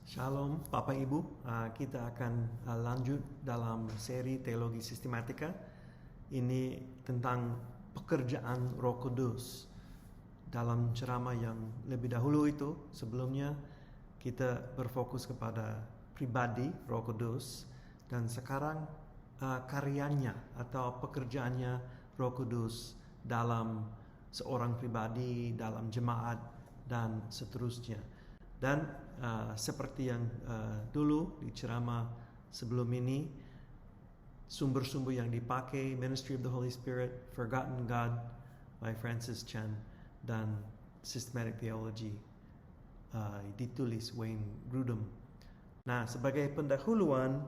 Shalom Bapak Ibu, kita akan lanjut dalam seri Teologi Sistematika. Ini tentang pekerjaan Roh Kudus. Dalam ceramah yang lebih dahulu itu, sebelumnya kita berfokus kepada pribadi Roh Kudus. Dan sekarang karyanya atau pekerjaannya Roh Kudus dalam seorang pribadi, dalam jemaat, dan seterusnya. Dan seperti yang dulu di ceramah sebelum ini, sumber-sumber yang dipakai Ministry of the Holy Spirit, Forgotten God by Francis Chan, dan Systematic Theology ditulis Wayne Grudem. Nah, sebagai pendahuluan,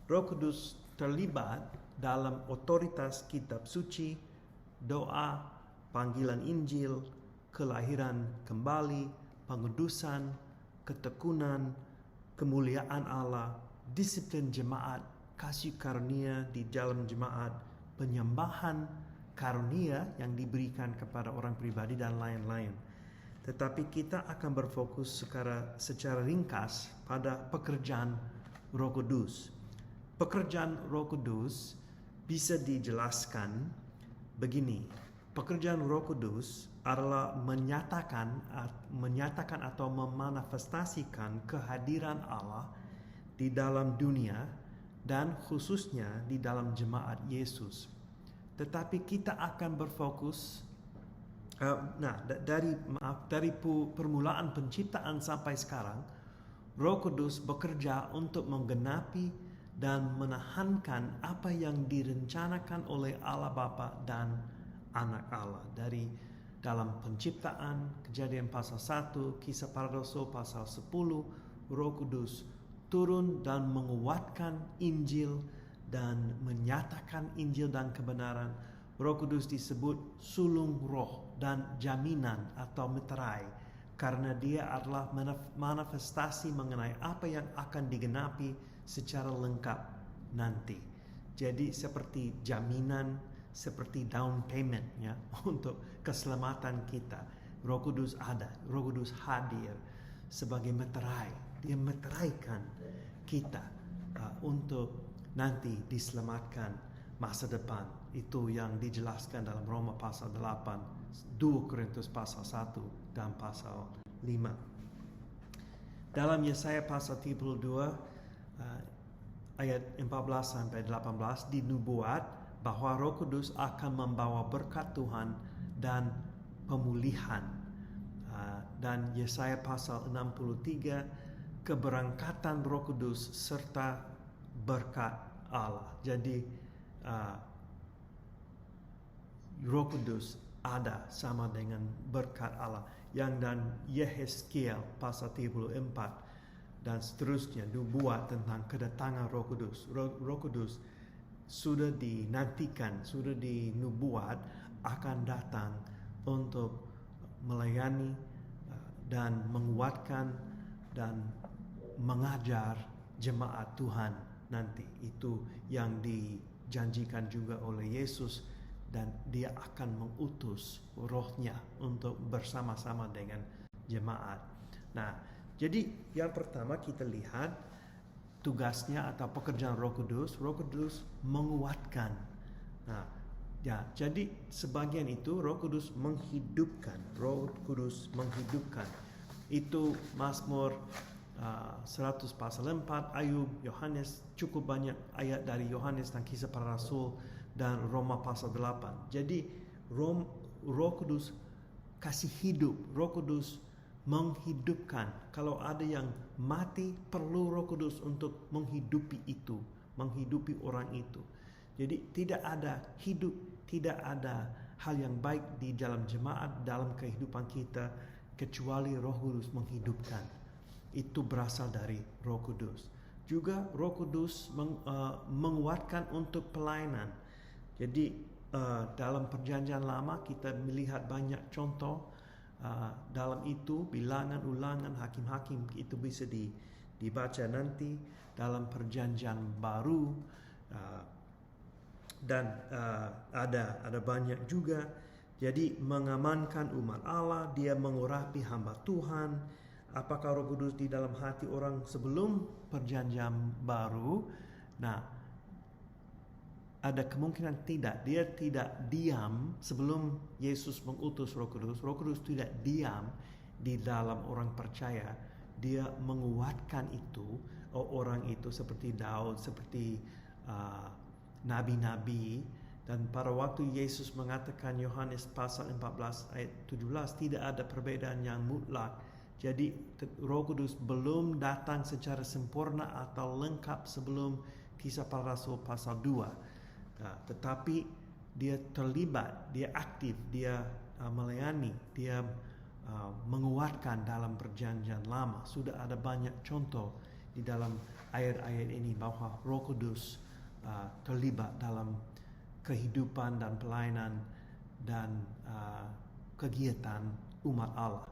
Roh Kudus terlibat dalam otoritas kitab suci, doa, panggilan Injil, kelahiran kembali, pengudusan, ketekunan, kemuliaan Allah, disiplin jemaat, kasih karunia di dalam jemaat, penyembahan karunia yang diberikan kepada orang pribadi, dan lain-lain. Tetapi kita akan berfokus secara ringkas pada pekerjaan Roh Kudus. Pekerjaan Roh Kudus bisa dijelaskan begini. Pekerjaan Roh Kudus adalah menyatakan atau memanifestasikan kehadiran Allah di dalam dunia dan khususnya di dalam jemaat Yesus. Tetapi kita akan berfokus dari permulaan penciptaan sampai sekarang, Roh Kudus bekerja untuk menggenapi dan menahankan apa yang direncanakan oleh Allah Bapa dan Anak Allah. Dari dalam penciptaan, Kejadian pasal 1, Kisah para Rasul pasal 10, Roh Kudus turun dan menguatkan Injil dan menyatakan Injil dan kebenaran. Roh Kudus disebut sulung roh dan jaminan atau meterai, karena dia adalah manifestasi mengenai apa yang akan digenapi secara lengkap nanti. Jadi seperti jaminan, seperti down payment ya, untuk keselamatan kita. Roh Kudus ada, Roh Kudus hadir sebagai meterai. Dia meteraikan kita untuk nanti diselamatkan masa depan. Itu yang dijelaskan dalam Roma pasal 8, 2 Korintus pasal 1 dan pasal 5. Dalam Yesaya pasal 32 ayat 14 sampai 18 dinubuat bahwa Roh Kudus akan membawa berkat Tuhan dan pemulihan. Dan Yesaya pasal 63, keberangkatan Roh Kudus serta berkat Allah. Jadi Roh Kudus ada sama dengan berkat Allah. Yang dan Yehezkiel pasal 34 dan seterusnya dibuat tentang kedatangan Roh Kudus. Roh Kudus sudah dinantikan, sudah dinubuat akan datang untuk melayani dan menguatkan dan mengajar jemaat Tuhan nanti. Itu yang dijanjikan juga oleh Yesus, dan dia akan mengutus rohnya untuk bersama-sama dengan jemaat. Nah, jadi yang pertama kita lihat tugasnya atau pekerjaan Roh Kudus. Roh Kudus menguatkan. Nah, ya, jadi sebagian itu Roh Kudus menghidupkan. Roh Kudus menghidupkan. Itu Mazmur 100 pasal 4, Ayub, Yohanes, cukup banyak ayat dari Yohanes dan Kisah para Rasul dan Roma pasal 8. Jadi Roh Kudus kasih hidup. Roh Kudus menghidupkan. Kalau ada yang mati, perlu Roh Kudus untuk menghidupi itu, menghidupi orang itu. Jadi tidak ada hal yang baik di dalam jemaat, dalam kehidupan kita, kecuali Roh Kudus menghidupkan. Itu berasal dari Roh Kudus. Juga Roh Kudus menguatkan untuk pelayanan. Jadi dalam Perjanjian Lama kita melihat banyak contoh. Dalam itu bilangan, ulangan, hakim-hakim, itu bisa dibaca nanti. Dalam Perjanjian Baru dan ada banyak juga. Jadi mengamankan umat Allah, dia mengurapi hamba Tuhan, Apakah Roh Kudus di dalam hati orang sebelum perjanjian baru? Nah, ada kemungkinan tidak. Dia tidak diam sebelum Yesus mengutus Roh Kudus. Roh Kudus tidak diam di dalam orang percaya. Dia menguatkan itu, orang itu seperti Daud, seperti nabi-nabi. Dan pada waktu Yesus mengatakan Yohanes pasal 14 ayat 17, tidak ada perbedaan yang mutlak. Jadi Roh Kudus belum datang secara sempurna atau lengkap sebelum Kisah Para Rasul pasal 2. Tetapi dia terlibat, dia aktif, dia melayani, dia menguatkan dalam perjanjian lama. Sudah ada banyak contoh di dalam ayat-ayat ini bahwa Roh Kudus terlibat dalam kehidupan dan pelayanan dan kegiatan umat Allah.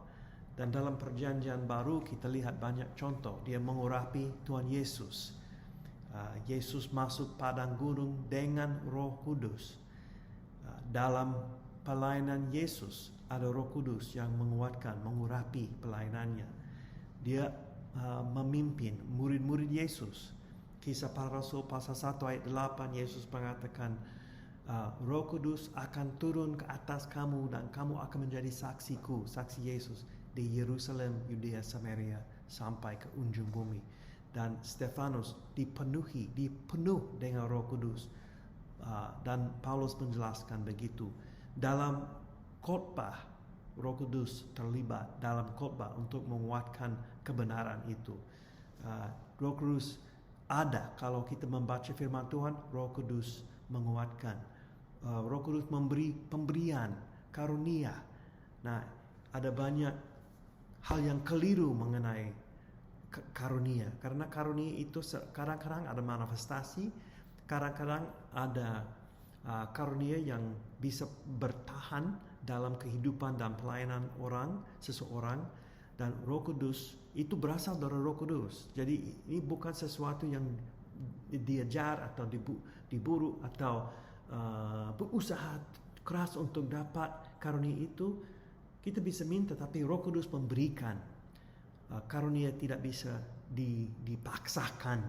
Dan dalam perjanjian baru kita lihat banyak contoh. Dia mengurapi Tuhan Yesus. Yesus masuk padang gurun dengan Roh Kudus. Dalam pelayanan Yesus ada Roh Kudus yang menguatkan, mengurapi pelayanannya. Dia memimpin murid-murid Yesus. Kisah Para Rasul pasal 1 ayat 8, Yesus mengatakan, Roh Kudus akan turun ke atas kamu dan kamu akan menjadi saksiku, saksi Yesus di Yerusalem, Yudea, Samaria sampai ke ujung bumi. Dan Stefanus dipenuh dengan Roh Kudus. Dan Paulus menjelaskan begitu. Dalam khotbah, Roh Kudus terlibat dalam khotbah untuk menguatkan kebenaran itu. Roh Kudus ada kalau kita membaca firman Tuhan, Roh Kudus menguatkan. Roh Kudus memberi pemberian, karunia. Nah, ada banyak hal yang keliru mengenai karunia. Karena karunia itu kadang-kadang ada manifestasi, kadang-kadang ada karunia yang bisa bertahan dalam kehidupan dan pelayanan seseorang. Dan Roh Kudus itu berasal dari Roh Kudus. Jadi ini bukan sesuatu yang diajar atau diburu atau berusaha keras untuk dapat karunia itu. Kita bisa minta, tapi Roh Kudus memberikan. Karunia tidak bisa dipaksakan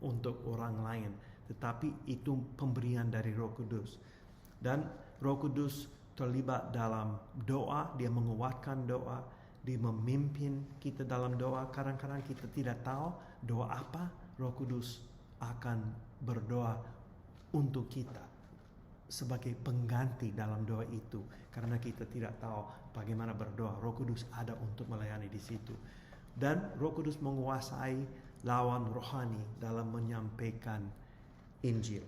untuk orang lain, tetapi itu pemberian dari Roh Kudus. Dan Roh Kudus terlibat dalam doa, dia menguatkan doa, dia memimpin kita dalam doa. Kadang-kadang kita tidak tahu doa apa, Roh Kudus akan berdoa untuk kita sebagai pengganti dalam doa itu. Karena kita tidak tahu bagaimana berdoa, Roh Kudus ada untuk melayani di situ. Dan Roh Kudus menguasai lawan rohani dalam menyampaikan Injil.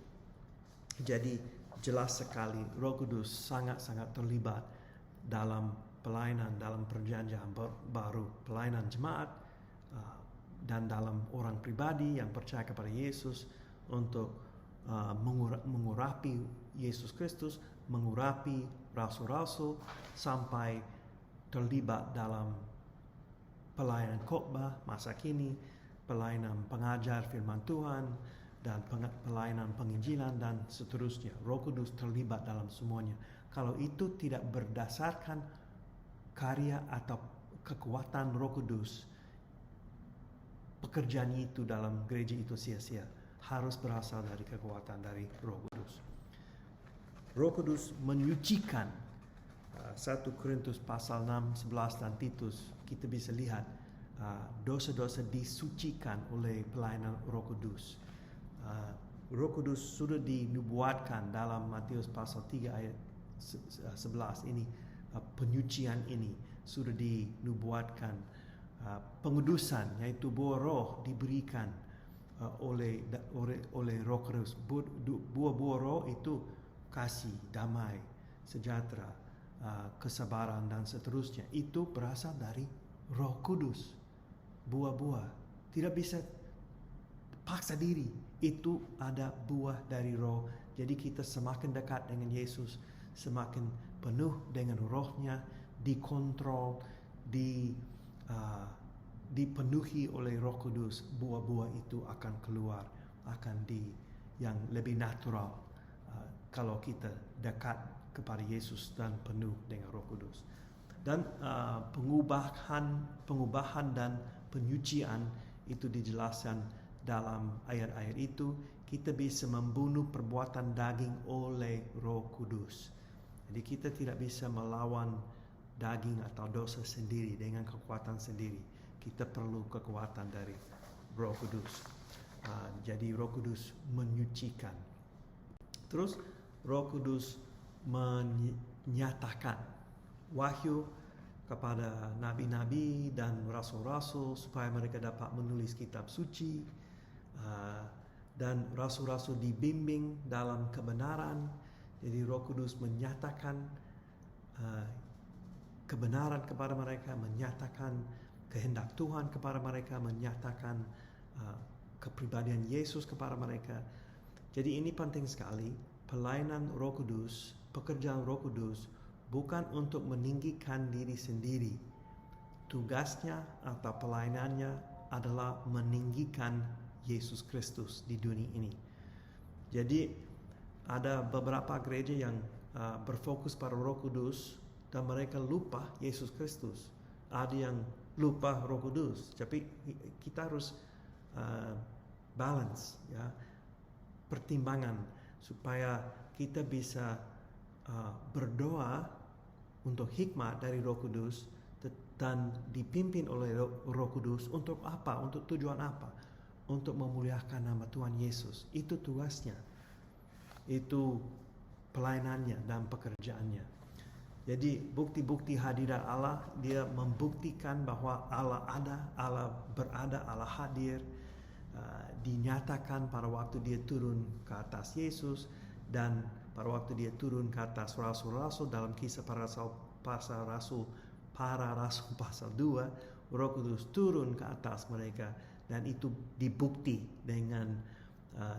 Jadi jelas sekali Roh Kudus sangat-sangat terlibat dalam pelayanan, dalam perjanjian baru, pelayanan jemaat, dan dalam orang pribadi yang percaya kepada Yesus untuk mengurapi Yesus Kristus, mengurapi rasul-rasul, sampai terlibat dalam pelayanan khotbah masa kini, pelayanan pengajar firman Tuhan, dan pelayanan penginjilan dan seterusnya. Roh Kudus terlibat dalam semuanya. Kalau itu tidak berdasarkan karya atau kekuatan Roh Kudus, pekerjaan itu dalam gereja itu sia-sia. Harus berasal dari kekuatan dari Roh Kudus. Roh Kudus menyucikan. 1 Korintus pasal 6, 11 dan Titus kita bisa lihat dosa-dosa disucikan oleh pelayanan Roh Kudus. Roh Kudus sudah dinubuatkan dalam Matius pasal 3 ayat 11 ini. Penyucian ini sudah dinubuatkan. Pengudusan yaitu buah roh diberikan oleh Roh Kudus. Buah-buah roh itu kasih, damai, sejahtera, kesabaran dan seterusnya. Itu berasal dari Roh Kudus. Buah-buah tidak bisa paksa diri. Itu ada buah dari roh. Jadi kita semakin dekat dengan Yesus, semakin penuh dengan rohnya, dikontrol, dipenuhi oleh Roh Kudus. Buah-buah itu akan keluar, akan yang lebih natural kalau kita dekat kepada Yesus dan penuh dengan Roh Kudus. Dan pengubahan dan penyucian itu dijelaskan dalam ayat-ayat itu. Kita bisa membunuh perbuatan daging oleh Roh Kudus. Jadi kita tidak bisa melawan daging atau dosa sendiri dengan kekuatan sendiri. Kita perlu kekuatan dari Roh Kudus. Jadi Roh Kudus menyucikan. Terus Roh Kudus menyatakan wahyu kepada nabi-nabi dan rasul-rasul supaya mereka dapat menulis kitab suci, dan rasul-rasul dibimbing dalam kebenaran. Jadi Roh Kudus menyatakan kebenaran kepada mereka, menyatakan kehendak Tuhan kepada mereka, menyatakan kepribadian Yesus kepada mereka. Jadi ini penting sekali. Pelayanan Roh Kudus, pekerjaan Roh Kudus bukan untuk meninggikan diri sendiri. Tugasnya atau pelayanannya adalah meninggikan Yesus Kristus di dunia ini. Jadi ada beberapa gereja yang berfokus pada Roh Kudus dan mereka lupa Yesus Kristus. Ada yang lupa Roh Kudus. Tapi kita harus balance, ya, pertimbangan supaya kita bisa berdoa untuk hikmat dari Roh Kudus dan dipimpin oleh Roh Kudus untuk apa? Untuk tujuan apa? Untuk memuliakan nama Tuhan Yesus. Itu tugasnya. Itu pelayanannya dan pekerjaannya. Jadi bukti-bukti hadirat Allah, dia membuktikan bahwa Allah ada, Allah berada, Allah hadir. Dinyatakan pada waktu dia turun ke atas Yesus, dan pada waktu dia turun ke atas rasul-rasul dalam Kisah Para Rasul pasal 2, Roh Kudus turun ke atas mereka, dan itu dibukti dengan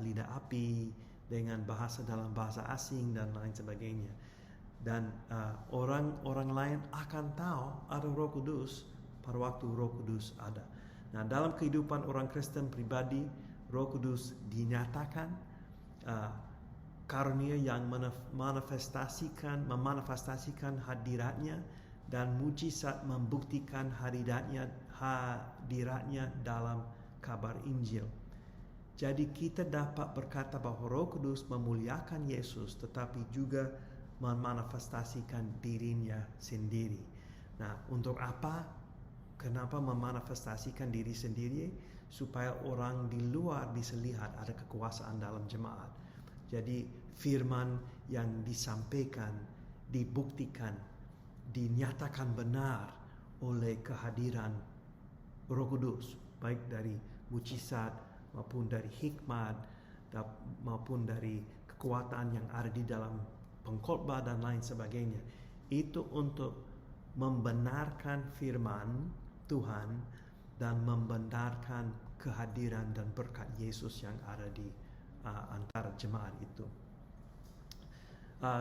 lidah api, dengan bahasa dalam bahasa asing dan lain sebagainya. Dan orang lain akan tahu ada Roh Kudus pada waktu Roh Kudus ada. Nah, dalam kehidupan orang Kristen pribadi, Roh Kudus dinyatakan karunia yang memanifestasikan hadiratnya, dan mujizat membuktikan hadiratnya dalam kabar Injil. Jadi kita dapat berkata bahwa Roh Kudus memuliakan Yesus, tetapi juga memanifestasikan dirinya sendiri. Nah, untuk apa? Kenapa memanifestasikan diri sendiri? Supaya orang di luar bisa lihat ada kekuasaan dalam jemaat. Jadi firman yang disampaikan, dibuktikan, dinyatakan benar oleh kehadiran Roh Kudus, baik dari mujizat maupun dari hikmat maupun dari kekuatan yang ada di dalam pengkhotbah dan lain sebagainya. Itu untuk membenarkan firman Tuhan dan membenarkan kehadiran dan berkat Yesus yang ada di antara jemaat itu.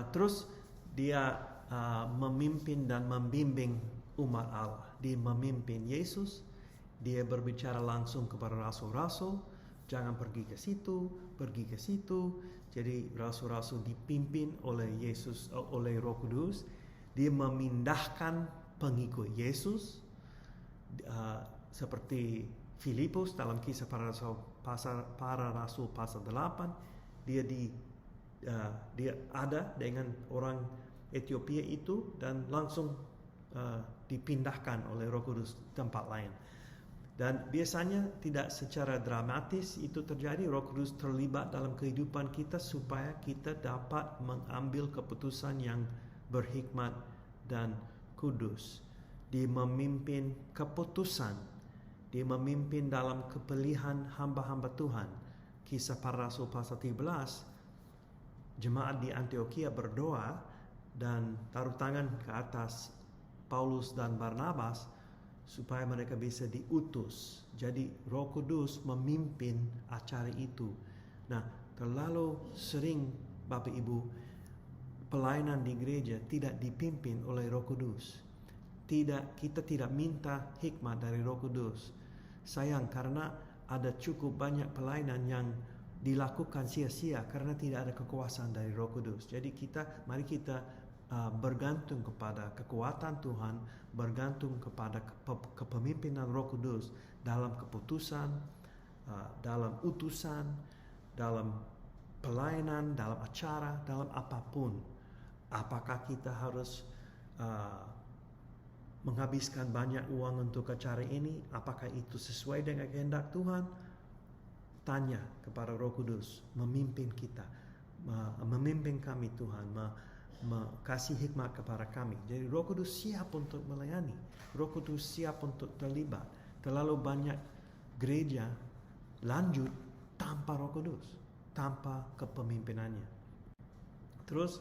Terus dia memimpin dan membimbing umat Allah. Dia memimpin Yesus. Dia berbicara langsung kepada rasul-rasul. Jangan pergi ke situ, pergi ke situ. Jadi rasul-rasul dipimpin oleh Yesus, oleh Roh Kudus. Dia memindahkan pengikut Yesus, seperti Filipus dalam Kisah Para Rasul pasal 8. Dia ada dengan orang Ethiopia itu dan langsung dipindahkan oleh Roh Kudus tempat lain. Dan biasanya tidak secara dramatis itu terjadi. Roh Kudus terlibat dalam kehidupan kita supaya kita dapat mengambil keputusan yang berhikmat dan kudus. Dia memimpin keputusan. Dia memimpin dalam kepilihan hamba-hamba Tuhan. Kisah Para Rasul pasal 13, jemaat di Antioquia berdoa dan taruh tangan ke atas Paulus dan Barnabas supaya mereka bisa diutus. Jadi Roh Kudus memimpin acara itu. Nah, terlalu sering Bapak Ibu, pelayanan di gereja tidak dipimpin oleh Roh Kudus. Kita tidak minta hikmat dari Roh Kudus. Sayang, karena ada cukup banyak pelayanan yang dilakukan sia-sia karena tidak ada kekuasaan dari Roh Kudus. Jadi mari kita bergantung kepada kekuatan Tuhan, bergantung kepada kepemimpinan Roh Kudus dalam keputusan, dalam utusan, dalam pelayanan, dalam acara, dalam apapun. Apakah kita harus menghabiskan banyak uang untuk acara ini? Apakah itu sesuai dengan kehendak Tuhan? Tanya kepada Roh Kudus, memimpin kita, memimpin kami Tuhan, kasih hikmat kepada kami. Jadi Roh Kudus siap untuk melayani, Roh Kudus siap untuk terlibat. Terlalu banyak gereja lanjut tanpa Roh Kudus, tanpa kepemimpinannya. Terus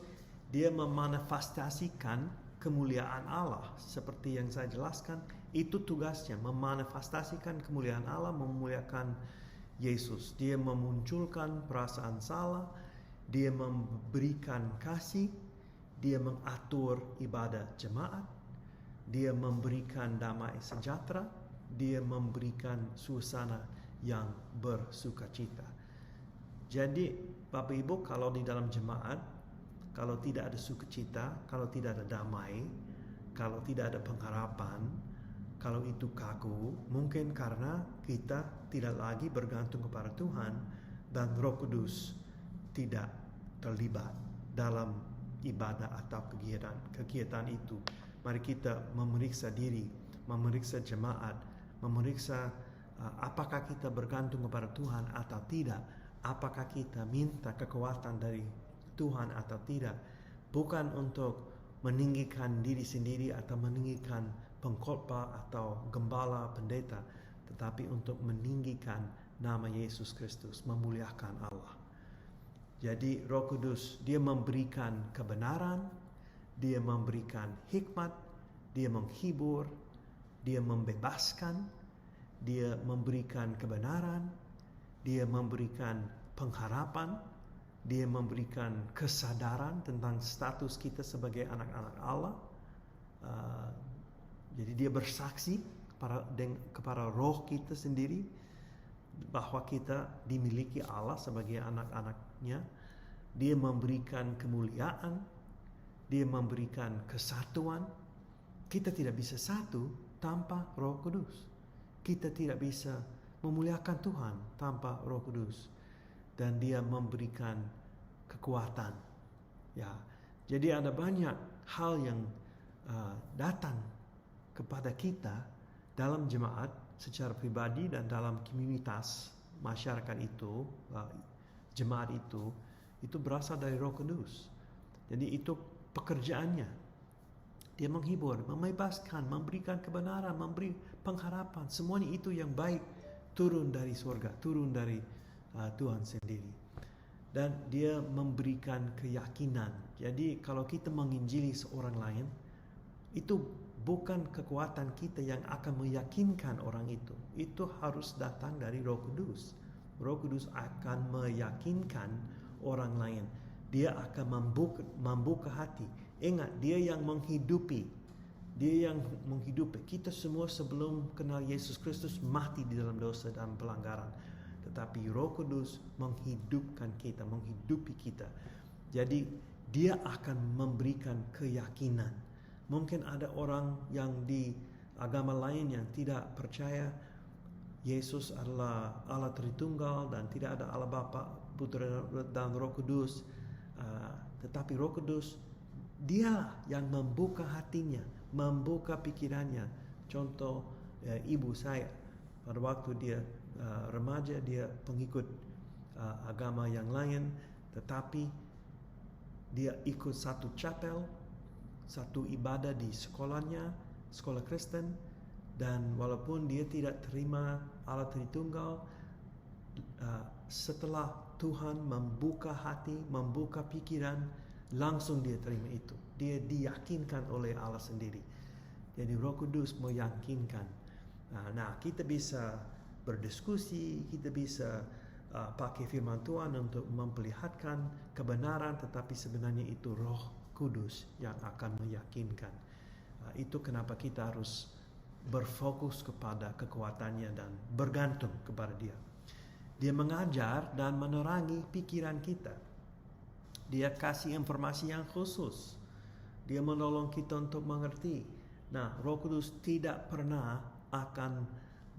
dia memanifestasikan kemuliaan Allah seperti yang saya jelaskan. Itu tugasnya, memanifestasikan kemuliaan Allah, memuliakan Yesus. Dia memunculkan perasaan salah, dia memberikan kasih, dia mengatur ibadah jemaat, dia memberikan damai sejahtera, dia memberikan suasana yang bersukacita. Jadi Bapak Ibu, kalau di dalam jemaat, kalau tidak ada sukacita, kalau tidak ada damai, kalau tidak ada pengharapan, kalau itu kaku, mungkin karena kita tidak lagi bergantung kepada Tuhan dan Roh Kudus tidak terlibat dalam ibadah atau kegiatan itu. Mari kita memeriksa diri, memeriksa jemaat, memeriksa apakah kita bergantung kepada Tuhan atau tidak, apakah kita minta kekuatan dari Tuhan atau tidak, bukan untuk meninggikan diri sendiri atau meninggikan pengkhotbah atau gembala pendeta, tetapi untuk meninggikan nama Yesus Kristus, memuliakan Allah. Jadi Roh Kudus, dia memberikan kebenaran, dia memberikan hikmat, dia menghibur, dia membebaskan, dia memberikan kebenaran, dia memberikan pengharapan, dia memberikan kesadaran tentang status kita sebagai anak-anak Allah. Jadi dia bersaksi kepada roh kita sendiri bahwa kita dimiliki Allah sebagai anak-anaknya. Dia memberikan kemuliaan, dia memberikan kesatuan. Kita tidak bisa satu tanpa Roh Kudus. Kita tidak bisa memuliakan Tuhan tanpa Roh Kudus. Dan dia memberikan kekuatan. Ya, jadi ada banyak hal yang datang kepada kita dalam jemaat secara pribadi dan dalam komunitas masyarakat itu, jemaat itu berasal dari Roh Kudus. Jadi itu pekerjaannya. Dia menghibur, membebaskan, memberikan kebenaran, memberi pengharapan. Semuanya itu yang baik turun dari surga, turun dari Tuhan sendiri. Dan dia memberikan keyakinan. Jadi kalau kita menginjili seorang lain, itu bukan kekuatan kita yang akan meyakinkan orang itu. Itu harus datang dari Roh Kudus. Roh Kudus akan meyakinkan orang lain. Dia akan membuka hati. Ingat, dia yang menghidupi. Dia yang menghidupi. Kita semua sebelum kenal Yesus Kristus mati di dalam dosa dan pelanggaran. Tetapi Roh Kudus menghidupkan kita, menghidupi kita. Jadi dia akan memberikan keyakinan. Mungkin ada orang yang di agama lain yang tidak percaya Yesus adalah Allah Tritunggal dan tidak ada Allah Bapa, Putra dan Roh Kudus. Tetapi Roh Kudus, dialah yang membuka hatinya, membuka pikirannya. Contoh ibu saya, pada waktu dia remaja, dia pengikut agama yang lain, tetapi dia ikut satu chapel, satu ibadah di sekolahnya, sekolah Kristen, dan walaupun dia tidak terima Allah Tritunggal, setelah Tuhan membuka hati, membuka pikiran, langsung dia terima itu. Dia diyakinkan oleh Allah sendiri. Jadi Roh Kudus meyakinkan. Nah, kita bisa berdiskusi, kita bisa pakai firman Tuhan untuk memperlihatkan kebenaran, tetapi sebenarnya itu Roh Kudus yang akan meyakinkan. Itu kenapa kita harus berfokus kepada kekuatannya dan bergantung kepada dia. Dia mengajar dan menerangi pikiran kita. Dia kasih informasi yang khusus Dia menolong kita untuk mengerti. Nah, Roh Kudus tidak pernah akan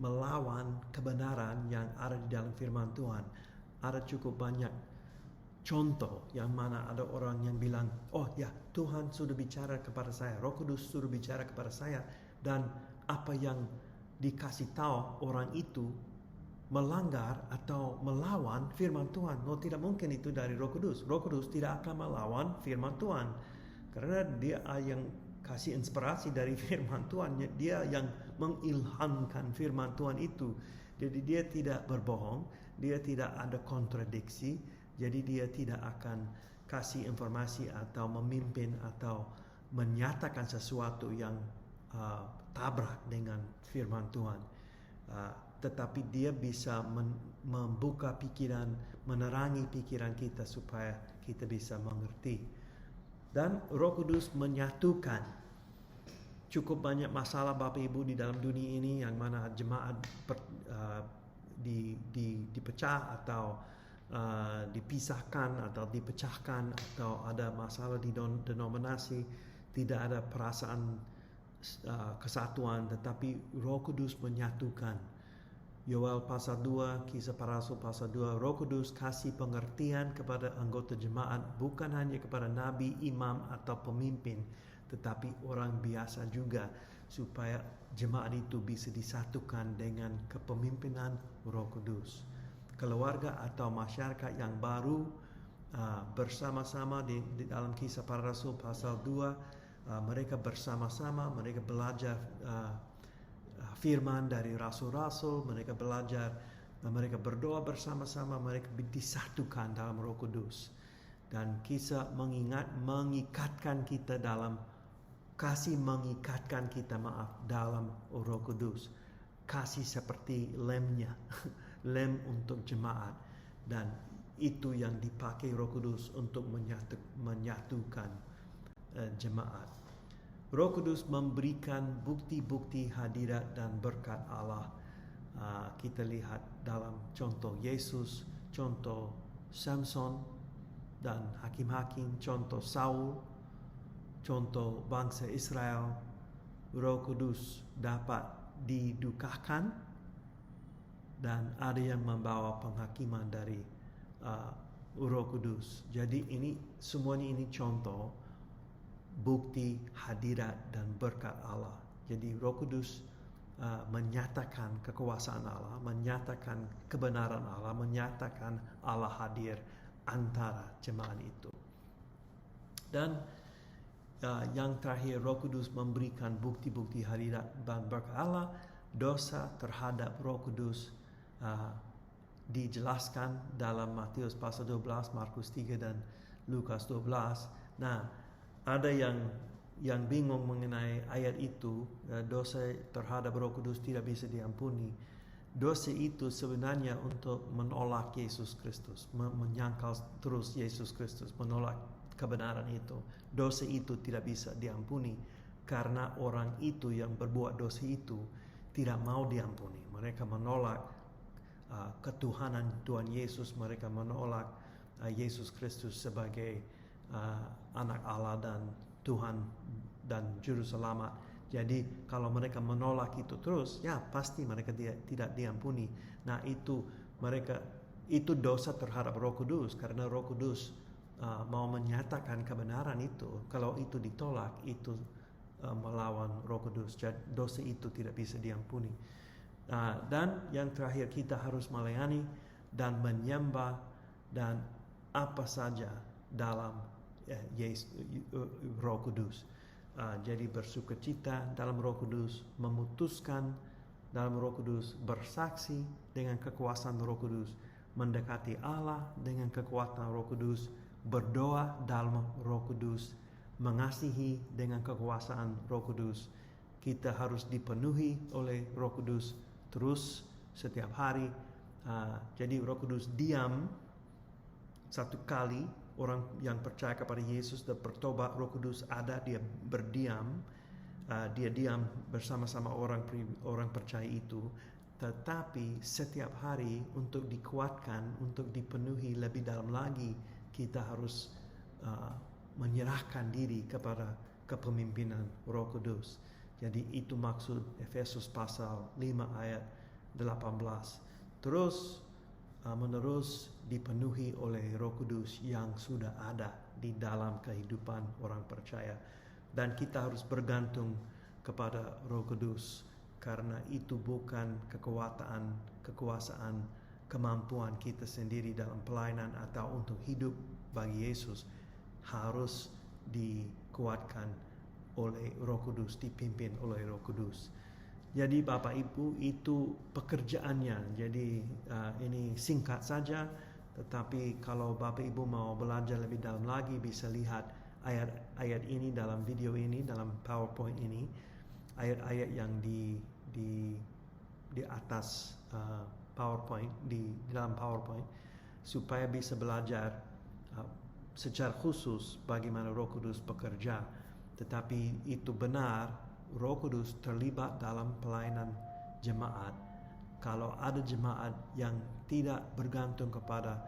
melawan kebenaran yang ada di dalam firman Tuhan. Ada cukup banyak contoh yang mana ada orang yang bilang, oh ya, Tuhan sudah bicara kepada saya, Roh Kudus sudah bicara kepada saya, dan apa yang dikasih tahu orang itu melanggar atau melawan firman Tuhan. No, tidak mungkin itu dari Roh Kudus. Roh Kudus tidak akan melawan firman Tuhan, karena dia yang kasih inspirasi dari firman Tuhan. Dia yang mengilhamkan firman Tuhan itu. Jadi dia tidak berbohong, dia tidak ada kontradiksi. Jadi dia tidak akan kasih informasi atau memimpin atau menyatakan sesuatu yang tabrak dengan firman Tuhan. Tetapi dia bisa membuka pikiran, menerangi pikiran kita supaya kita bisa mengerti. Dan Roh Kudus menyatukan cukup banyak masalah Bapak Ibu di dalam dunia ini, yang mana jemaat dipecah atau dipisahkan atau dipecahkan, atau ada masalah di denominasi, tidak ada perasaan kesatuan, tetapi Roh Kudus menyatukan. Yoel pasal 2, Kisah Para Rasul pasal 2, Roh Kudus kasih pengertian kepada anggota jemaat, bukan hanya kepada nabi, imam atau pemimpin, tetapi orang biasa juga, supaya jemaat itu bisa disatukan dengan kepemimpinan Roh Kudus. Keluarga atau masyarakat yang baru bersama-sama di dalam Kisah Para Rasul pasal 2, mereka bersama-sama, mereka belajar firman dari rasul-rasul, mereka belajar, mereka berdoa bersama-sama, mereka disatukan dalam Roh Kudus. Dan kisah mengikatkan kita dalam dalam Roh Kudus. Kasih seperti lemnya, lem untuk jemaat, dan itu yang dipakai Roh Kudus untuk menyatukan jemaat. Roh Kudus memberikan bukti-bukti hadirat dan berkat Allah. Kita lihat dalam contoh Yesus, contoh Samson dan hakim-hakim, contoh Saul, contoh bangsa Israel. Roh Kudus dapat didukakan, dan ada yang membawa penghakiman dari Roh Kudus. Jadi semuanya ini contoh bukti hadirat dan berkat Allah. Jadi Roh Kudus menyatakan kekuasaan Allah, menyatakan kebenaran Allah, menyatakan Allah hadir antara jemaat itu. Dan yang terakhir, Roh Kudus memberikan bukti-bukti hadirat dan berkat Allah. Dosa terhadap Roh Kudus dijelaskan dalam Matius pasal 12, Markus 3 dan Lukas 12. Nah, ada yang bingung mengenai ayat itu, dosa terhadap Roh Kudus tidak bisa diampuni. Dosa itu sebenarnya untuk menolak Yesus Kristus, menyangkal terus Yesus Kristus, menolak kebenaran itu. Dosa itu tidak bisa diampuni karena orang itu yang berbuat dosa itu tidak mau diampuni. Mereka menolak ketuhanan Tuhan Yesus, mereka menolak Yesus Kristus sebagai anak Allah dan Tuhan dan Juru Selamat. Jadi kalau mereka menolak itu terus, ya pasti mereka tidak diampuni. Nah, itu dosa terhadap Roh Kudus, karena Roh Kudus mau menyatakan kebenaran itu. Kalau itu ditolak, itu melawan Roh Kudus. Jadi dosa itu tidak bisa diampuni. Dan yang terakhir, kita harus melayani dan menyembah dan apa saja dalam Roh Kudus. Jadi bersukacita dalam Roh Kudus, memutuskan dalam Roh Kudus, bersaksi dengan kekuasaan Roh Kudus, mendekati Allah dengan kekuatan Roh Kudus, berdoa dalam Roh Kudus, mengasihi dengan kekuasaan Roh Kudus. Kita harus dipenuhi oleh Roh Kudus terus setiap hari. Jadi Roh Kudus diam satu kali. Orang yang percaya kepada Yesus dan bertobat, Roh Kudus ada, dia berdiam, dia diam bersama-sama orang percaya itu. Tetapi setiap hari untuk dikuatkan, untuk dipenuhi lebih dalam lagi, kita harus menyerahkan diri kepada kepemimpinan Roh Kudus. Jadi itu maksud Efesus pasal 5 ayat 18. Terus menerus dipenuhi oleh Roh Kudus yang sudah ada di dalam kehidupan orang percaya. Dan kita harus bergantung kepada Roh Kudus, karena itu bukan kekuasaan, kemampuan kita sendiri dalam pelayanan atau untuk hidup bagi Yesus. Harus dikuatkan oleh Roh Kudus, dipimpin oleh Roh Kudus. Jadi Bapak Ibu, itu pekerjaannya. Jadi ini singkat saja, tetapi kalau Bapak Ibu mau belajar lebih dalam lagi, bisa lihat ayat-ayat ini dalam video ini, dalam PowerPoint ini, ayat-ayat yang di atas PowerPoint, di dalam PowerPoint, supaya bisa belajar secara khusus bagaimana Roh Kudus bekerja. Tetapi itu benar, Roh Kudus terlibat dalam pelayanan jemaat. Kalau ada jemaat yang tidak bergantung kepada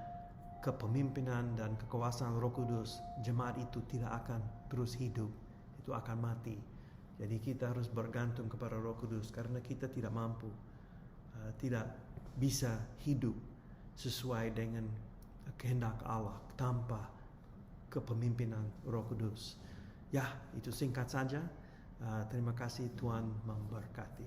kepemimpinan dan kekuasaan Roh Kudus, jemaat itu tidak akan terus hidup, itu akan mati. Jadi kita harus bergantung kepada Roh Kudus, karena kita tidak mampu, tidak bisa hidup sesuai dengan kehendak Allah tanpa kepemimpinan Roh Kudus. Ya, itu singkat saja. Terima kasih, Tuhan memberkati.